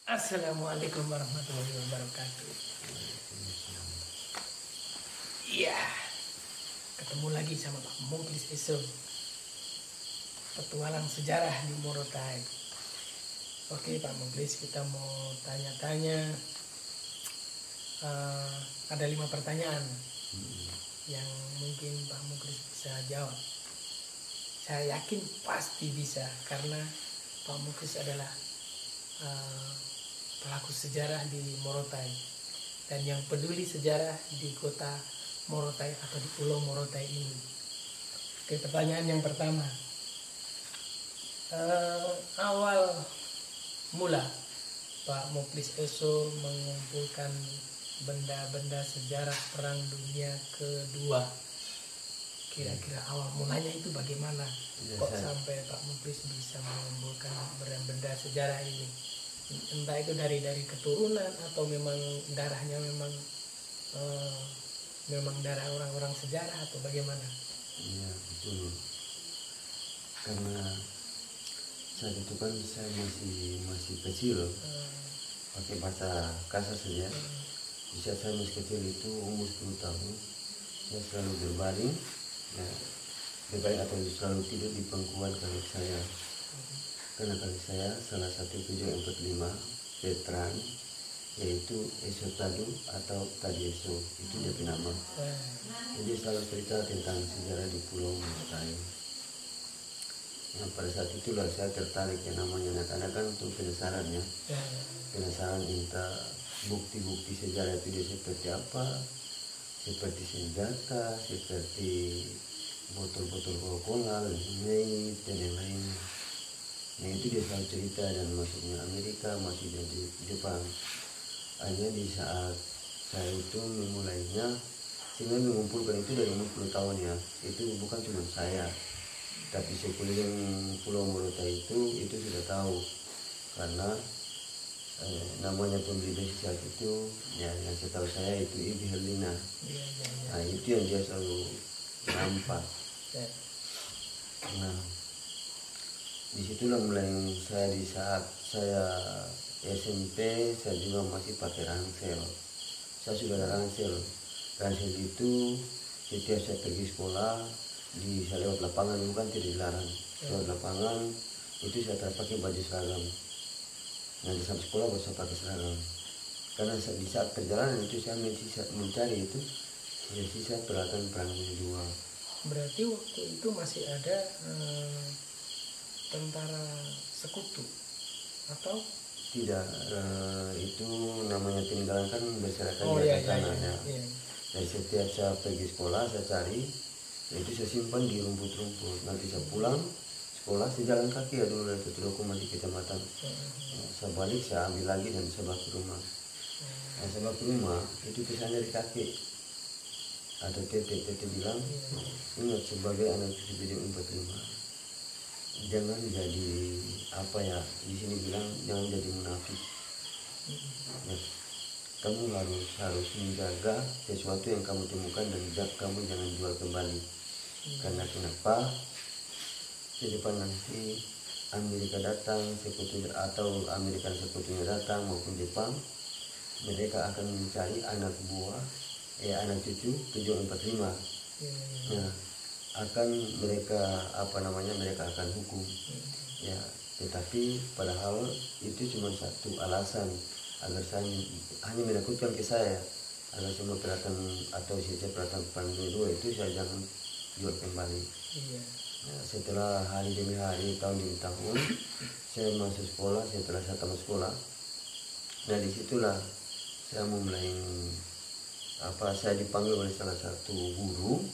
Assalamualaikum warahmatullahi wabarakatuh. Iya, ketemu lagi sama Pak Muklis Esum. Petualang sejarah di Morotai. Oke Pak Muklis, kita mau tanya-tanya. Ada 5 pertanyaan yang mungkin Pak Muklis bisa jawab. Saya yakin pasti bisa karena Pak Muklis adalah pelaku sejarah di Morotai dan yang peduli sejarah di kota Morotai atau di Pulau Morotai ini. Oke, pertanyaan yang pertama, awal mula Pak Muklis Esum mengumpulkan benda-benda sejarah Perang Dunia Kedua, kira-kira awal mulanya itu bagaimana? Kok sampai Pak Muklis bisa mengumpulkan benda-benda sejarah ini? Entah itu dari keturunan atau memang darahnya memang darah orang-orang sejarah atau bagaimana? Iya betul, karena saat itu kan saya masih kecil, pakai bahasa kasar saja. Di saat saya masih kecil itu umur 10 tahun, saya selalu berbaring atau selalu tidur di pangkuan kaki saya. Karena kaki saya salah satu 745 veteran, yaitu Esotadu atau Tadieso, itu dia nama. Jadi selalu cerita tentang sejarah di Pulau Morotai. Nah, pada saat itulah saya tertarik, yang namanya anak-anak kan untuk penasaran ya. Penasaran minta bukti-bukti sejarah itu dia seperti apa, seperti senjata, seperti botol-botol Coca-Cola, dan yang lainnya. Nah itu dia selalu cerita, dan masuknya Amerika, masih di Jepang. Hanya di saat saya itu memulainya, sehingga mengumpulkan itu dari umur 10 tahun ya. Itu bukan cuma saya, tapi sekeliling Pulau Morotai itu sudah tahu. Karena namanya pembeli besi saat itu, ya yang setahu saya itu Ibu Herlina. Nah itu yang dia selalu nampak. Nah disitulah mulai saya, di saat saya SMP saya juga masih pakai ransel. Saya sudah ada ransel. Ransel itu setiap saya pergi sekolah, saya lewat lapangan, bukan tidak dilarang. Lewat lapangan itu saya pakai baju seragam. Nanti sampai sekolah baru saya pakai seragam. Karena di saat perjalanan itu saya mencari itu sisa peralatan Perang Dunia II. Berarti waktu itu masih ada tentara sekutu atau tidak? Itu namanya peninggalan kan berserakan di atas tanah. Dan setiap saya pergi sekolah saya cari, itu saya simpan di rumput-rumput. Nanti saya pulang sekolah, saya jalan kaki ya dulu dari Tutulokuman di kecamatan. Saya balik, saya ambil lagi dan saya bawa ke rumah. Nah, saya bawa ke rumah itu pesan dari kakek atau tete bilang, ingat sebagai anak cucu BD45, jangan jadi di sini bilang jangan jadi munafik. Ya, kamu harus menjaga sesuatu yang kamu temukan dan kamu jangan jual kembali. Karena kenapa? Di depan nanti Amerika datang, atau Amerika sekutunya datang maupun Jepang, mereka akan mencari anak cucu 745. Nah, akan mereka mereka akan hukum. Ya, tetapi padahal itu cuma satu alasan agar saya hanya menakutkan ke saya, agar semua peralatan atau sisa peralatan Perang Dunia II itu saya jangan jual kembali. Nah, setelah hari demi hari, tahun demi tahun, saya masuk sekolah. Setelah saya tamat sekolah, nah disitulah saya mulai saya dipanggil oleh salah satu guru.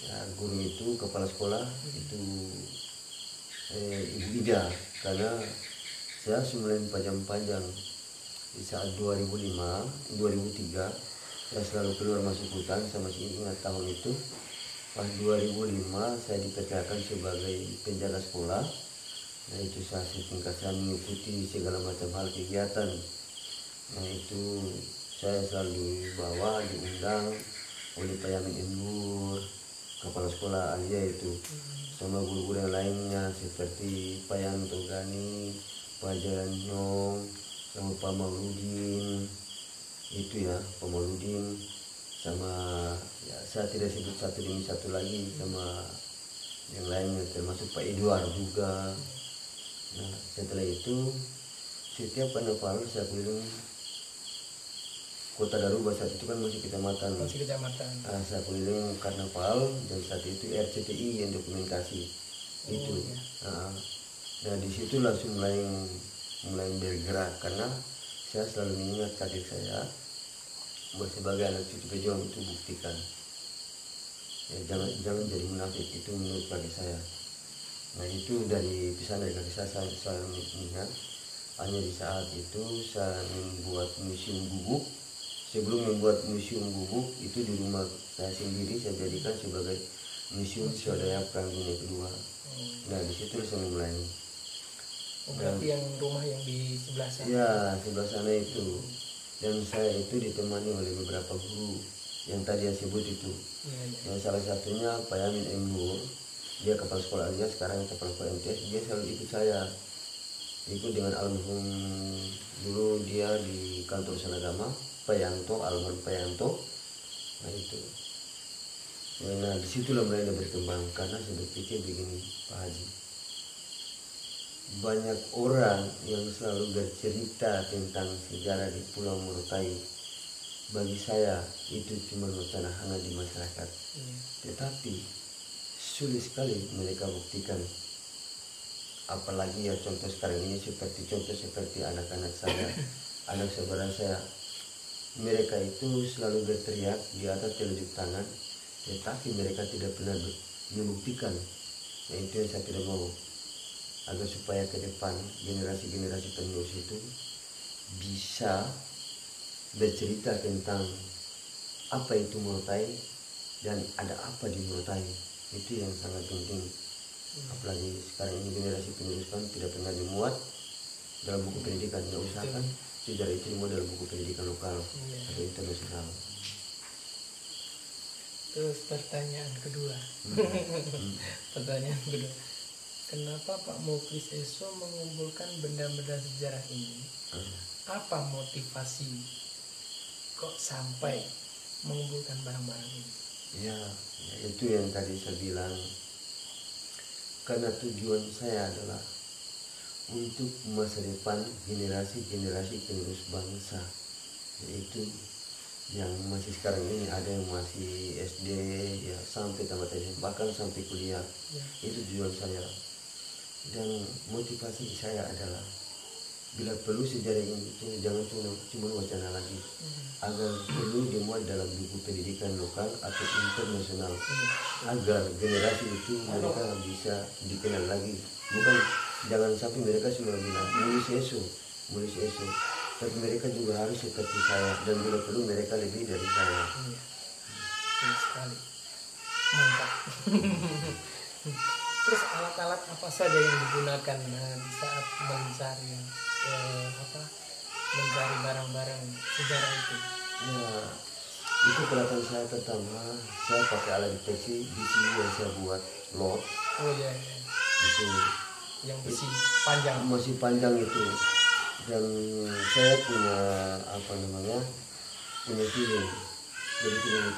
Ya, guru itu kepala sekolah itu Ibu Ida, karena saya sebelum panjang di saat 2003 saya selalu keluar masuk hutan. Saya masih ingat tahun itu. Pas 2005 saya dipercayakan sebagai penjaga sekolah. Nah itu saya mengikuti segala macam hal kegiatan. Nah itu saya selalu diundang oleh Pak Yamin Endur, kepala sekolah Alia itu, sama guru-guru yang lainnya seperti Pak Yanto Gani, Pak Jalan Nyong, sama Pak Mauludin itu ya, Pak Mauludin sama ya saya tidak sebut satu demi satu lagi, sama yang lainnya termasuk Pak Edward juga. Nah setelah itu setiap karnaval saya keliling Kota Daruba, saat itu kan masih kecamatan. Saya keliling karnaval dan saat itu RCTI yang dokumentasi itu. Ya. Nah di situ langsung mulai bergerak karena saya selalu mengingat kakek saya bahwa sebagai anak cucu pejuang itu buktikan. Ya, jangan jadi munafik, itu menurut kakek saya. Nah itu dari pesan dari kakek saya selalu mengingat. Hanya di saat itu saya membuat museum gubuk. Sebelum membuat museum gubuk itu di rumah saya sendiri saya jadikan sebagai museum swadaya Perang Dunia Kedua. Nah di situ saya mulai. Berarti yang rumah yang di sebelah sana? Ya sebelah sana itu. Dan saya itu ditemani oleh beberapa guru yang tadi saya sebut itu. Yang salah satunya Pak Yamin M. Nur, dia kepala sekolah aja, sekarang kepala sekolah MTS. Dia selalu ikut saya. Ikut dengan almarhum dulu dia di kantor Sanagama, Pak Yanto, almarhum Pak Yanto. Nah itu. Nah disitulah mulai berkembang karena saya berpikir begini Pak Haji. Banyak orang yang selalu bercerita tentang sejarah di Pulau Morotai. Bagi saya itu cuma wacana hangat di masyarakat. Tetapi sulit sekali mereka buktikan. Apalagi ya contoh sekarang ini seperti anak-anak saya, anak saudara saya. Mereka itu selalu berteriak di atas telunjuk tangan, tetapi mereka tidak pernah membuktikan. Nah itu yang saya tidak mau. Agar supaya ke depan generasi-generasi penerus itu bisa bercerita tentang apa itu Morotai dan ada apa di Morotai. Itu yang sangat penting. Apalagi sekarang ini generasi penerus kan tidak pernah dimuat dalam buku pendidikan. Tidak usah kan sejarah itu dimuat dalam buku pendidikan lokal atau internasional. Terus pertanyaan kedua. Kenapa Pak Muklis Eso mengumpulkan benda-benda sejarah ini? Apa motivasi kok sampai mengumpulkan barang-barang ini? Ya itu yang tadi saya bilang. Karena tujuan saya adalah untuk masa depan generasi-generasi penerus bangsa, yaitu yang masih sekarang ini ada yang masih SD ya sampai tamat SMP bahkan sampai kuliah. Itu tujuan saya. Dan motivasi saya adalah bila perlu sejarah ini itu jangan cuma wacana lagi, agar perlu dimuat dalam buku pendidikan lokal atau internasional, agar generasi itu mereka bisa dikenal lagi. Bukan jangan sampai mereka cuma bilang Mullis Eso, tapi mereka juga harus seperti saya dan bila perlu mereka lebih dari saya. Betul sekali, mantap. Terus alat-alat apa saja yang digunakan di saat mencari barang-barang sejarah itu? Ya, itu peralatan saya pertama. Saya pakai alat deteksi besi yang saya buat lot. Oh iya. Itu yang besi panjang. Masih panjang itu. Dan saya punya punya feeling. Jadi feeling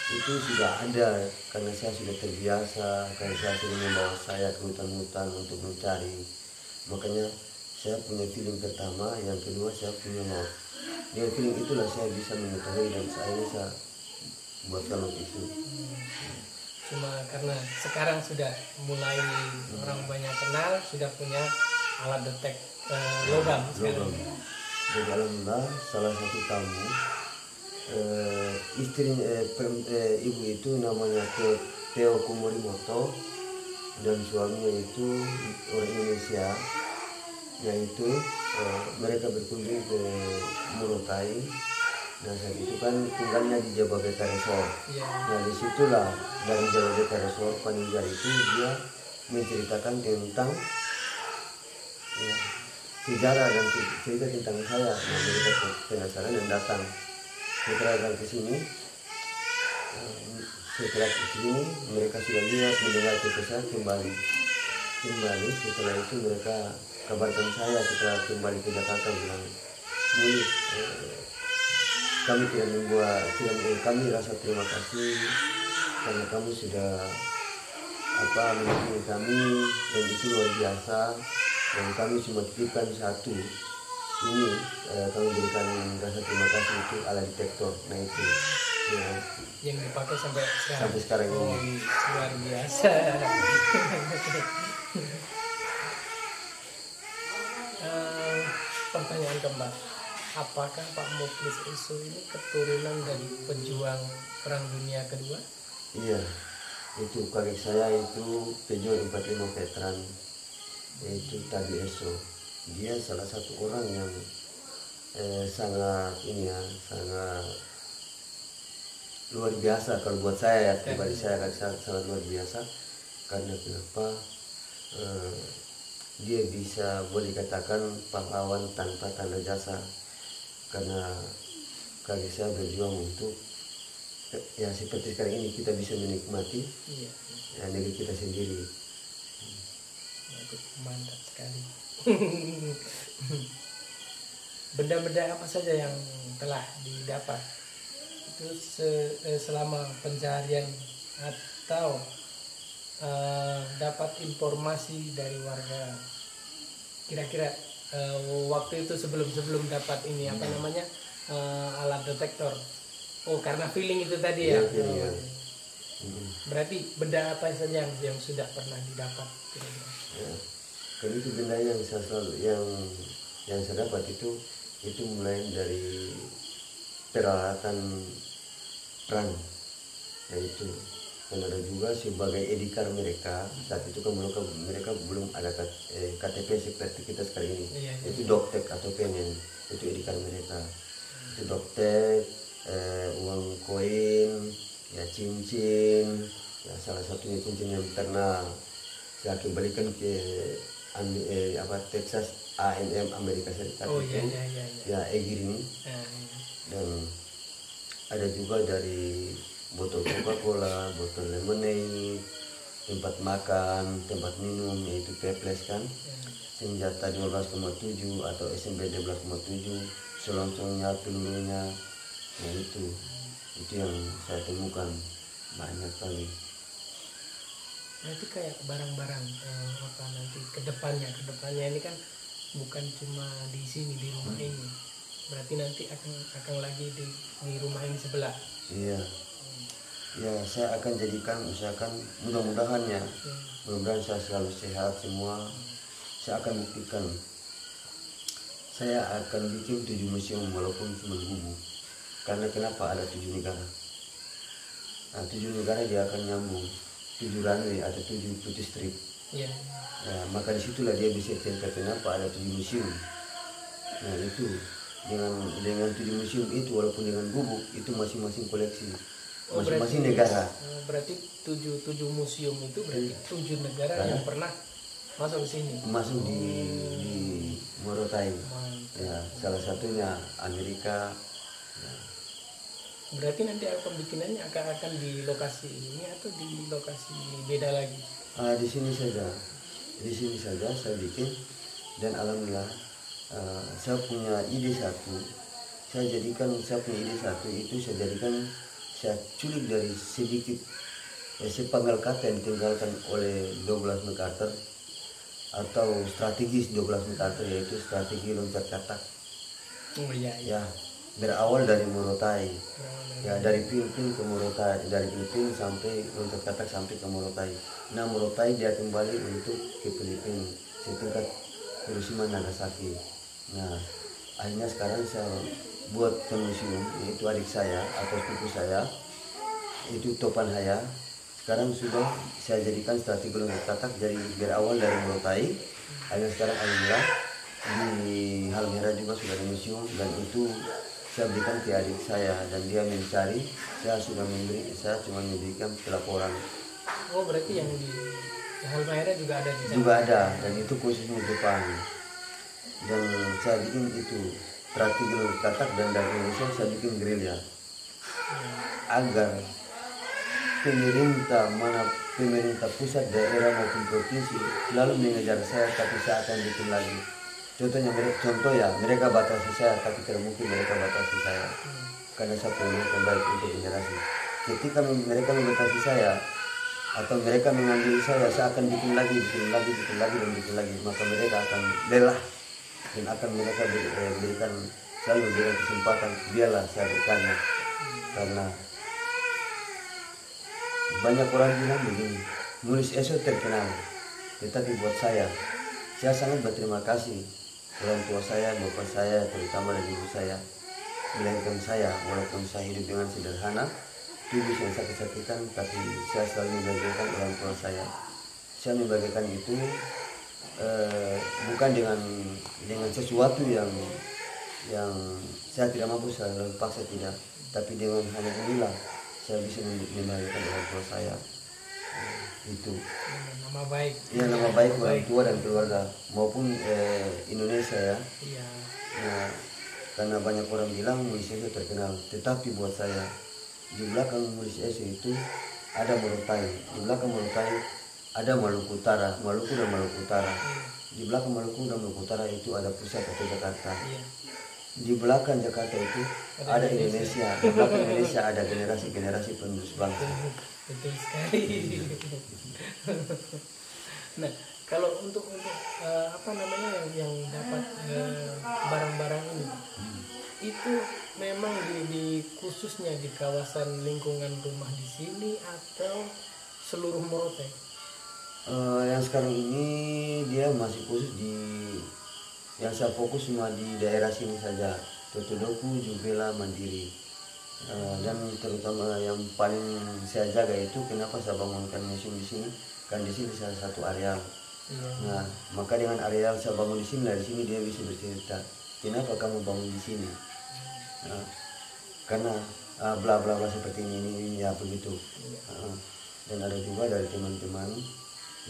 itu sudah ada karena saya sudah terbiasa, karena saya sering membawa saya ke hutan-hutan untuk mencari. Makanya saya punya feeling pertama, yang kedua saya punya lot. Dengan feeling itulah saya bisa mengetahui dan saya buatkan lot itu. Cuma karena sekarang sudah mulai orang banyak kenal, sudah punya alat detek logam sekarang. Jadi alhamdulillah salah satu tamu ibu itu namanya Teo Kumorimoto dan suaminya itu orang Indonesia, yaitu mereka berkunjung ke Morotai. Nah saat itu kan tinggalnya di Jababeka Resort. Nah disitulah dari Jababeka Resort Paninggar itu dia menceritakan tentang sejarah dan cerita tentang saya. Nah mereka penasaran dan datang. Setelah ke sini mereka sudah lihat mendengar kisah saya kembali. Setelah itu mereka kabarkan saya setelah kembali ke Jakarta bilang, Muli, kami kami rasa terima kasih karena kamu sudah menghubungi kami dan itu luar biasa, dan kami cuma titipkan satu ini, kami berikan rasa terima kasih itu ala detektor. Nah itu ya, yang dipakai sampai sekarang ini. Luar biasa. Pertanyaan keempat, apakah Pak Muklis Eso ini keturunan dari pejuang Perang Dunia Kedua? Iya, itu kakek saya itu pejuang 45 veteran, yaitu Tadi Eso. Dia salah satu orang yang sangat luar biasa kalau buat saya, pribadi saya sangat luar biasa. Karena kenapa? Dia bisa boleh katakan pahlawan tanpa tanda jasa, karena kakek saya berjuang untuk ya seperti sekarang ini kita bisa menikmati negeri kita sendiri. Mantap sekali. Benda-benda apa saja yang telah didapat itu selama pencarian atau dapat informasi dari warga, kira-kira waktu itu sebelum dapat ini alat detektor, karena feeling itu tadi ya, berarti benda apa saja yang sudah pernah didapat kira-kira? Ya, kalau itu benda yang saya selalu yang saya dapat itu mulai dari peralatan perang, yaitu dan ada juga sebagai edikar mereka saat itu kan mereka belum ada KTP seperti kita sekarang ini. Itu doktek atau pengen, itu edikar mereka, itu doktek, uang koin, ya cincin, ya salah satunya cincin yang terkenal saya kembalikan ke Texas A&M Amerika Serikat. Ya Egir ini. Dan ada juga dari botol Coca-Cola, botol lemonade, tempat makan, tempat minum, yaitu Peples kan, senjata 12,7 atau SMP 12,7, selongsongnya, pelurunya, nah itu yang saya temukan banyak kali. Nanti kayak barang-barang nanti kedepannya ini kan bukan cuma di sini di rumah ini, berarti nanti akan lagi di rumah ini sebelah. Iya. Ya, saya akan jadikan, usahakan mudah-mudahan ya, mudah-mudahan saya selalu sehat semua. Saya akan buktikan, saya akan bikin 7 museum walaupun cuma gubuk. Karena kenapa ada 7 negara? Nah, 7 negara dia akan nyambung 7 runway atau 7 putih strip. Ya, maka disitulah dia bisa cerita kenapa ada 7 museum. Nah itu dengan 7 museum itu walaupun dengan gubuk itu masing-masing koleksi. Masing-masing negara. Berarti 7 museum itu berarti 7 negara yang pernah masuk ke sini. Masuk di Morotai. Ya, salah satunya Amerika. Ya. Berarti nanti pembikinannya akan di lokasi ini atau di lokasi beda lagi? Di sini saja saya bikin, dan alhamdulillah saya punya ide satu. Saya saya culik dari sedikit sepenggal kata yang ditinggalkan oleh Douglas MacArthur atau strategis Douglas MacArthur, yaitu strategi loncat katak. Ya, berawal dari Morotai. Ya, dari Filipina ke Morotai, dari Filipina sampai loncat katak sampai ke Morotai. Nah, Morotai dia kembali untuk ke Filipina setingkat Hiroshima Nagasaki. Nah, akhirnya sekarang saya buat museum, yaitu adik saya atau sepupu saya, itu Topan Haya. Sekarang sudah saya jadikan strategi loncat katak dari berawal dari Morotai. Akhirnya sekarang alhamdulillah di Halmahera juga sudah ada museum, dan itu saya berikan ke adik saya dan dia mencari. Saya cuma memberikan pelaporan. Oh, berarti yang di Halmahera juga ada di sana? Juga ada, dan itu khususnya Jepang. Dan saya bikin itu strategi loncat katak, dan dari Indonesia saya bikin gerilya agar pemerintah pemerintah pusat, daerah maupun provinsi selalu mengejar saya tapi saya akan bikin lagi. Contoh ya, mereka batasi saya tapi tidak mungkin mereka batasi saya. Karena saya punya yang baik untuk generasi. Ketika mereka membatasi saya atau mereka mengambil saya akan bikin lagi, dan bikin lagi. Maka mereka akan lelah dan akan mereka berikan selalu berikan kesempatan biarlah saya berkarya. Karena banyak orang bilang begini, Mulus Eso terkenal, tetapi buat saya sangat berterima kasih orang tua saya, bapak saya, terutama dari ibu saya melahirkan saya. Walaupun saya hidup dengan sederhana, tubuh yang sakit-sakitan, tapi saya selalu membahagiakan orang tua saya. Saya membagikan itu bukan dengan sesuatu yang saya tidak mampu, saya paksa tidak, tapi dengan hanya inilah saya bisa membahagiakan orang tua saya. Itu nama baik. Ya, nama baik orang tua dan keluarga maupun Indonesia ya. Iya. Nah, karena banyak orang bilang Mulus Eso terkenal, tetapi buat saya di belakang Mulus Eso itu ada Morotai. Di belakang Morotai ada Maluku Utara, Maluku dan Maluku Utara. Di belakang Maluku dan Maluku Utara itu ada pusat atau Jakarta. Di belakang Jakarta itu ada Indonesia. Di belakang Indonesia ada generasi-generasi penerus bangsa. Betul sekali. Nah, kalau untuk apa namanya yang dapat barang-barang ini, itu memang di khususnya di kawasan lingkungan rumah di sini atau seluruh Morotai? Yang sekarang ini dia masih khusus yang saya fokus cuma di daerah sini saja, Totodoku, Jubela, Mandiri. Dan terutama yang paling saya jaga itu kenapa saya bangunkan museum di sini, kan di sini salah satu areal. Nah, maka dengan areal saya bangun di sini, dari sini dia bisa bercerita, kenapa kamu bangun di sini? Nah, karena bla bla bla seperti ini ya begitu. Dan ada juga dari teman-teman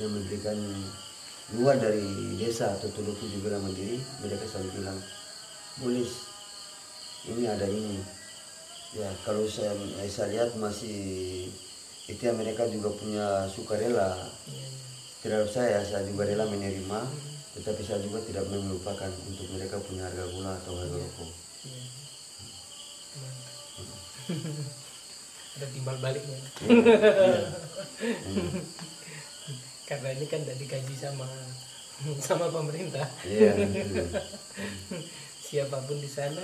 yang memberikan luar dari desa atau Totodoku juga Mandiri, mereka selalu bilang, Mulus, ini ada ini. Ya, kalau saya lihat masih itu ya, mereka juga punya sukarela terhadap saya juga rela menerima, tetapi saya juga tidak melupakan untuk mereka punya harga gula atau harga rokok. Ada timbal baliknya. Karena ini kan tidak dikaji sama pemerintah. Siapapun di sana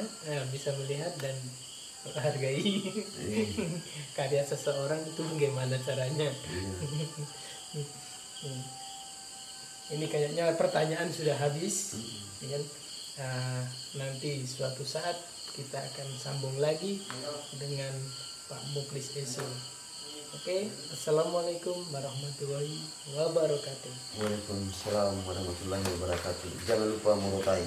bisa melihat dan menghargai karya seseorang itu bagaimana caranya. Ini kayaknya pertanyaan sudah habis, kan? Nanti suatu saat kita akan sambung lagi dengan Pak Muklis Eso. Oke, assalamualaikum warahmatullahi wabarakatuh. Waalaikumsalam warahmatullahi wabarakatuh. Jangan lupa Morotai.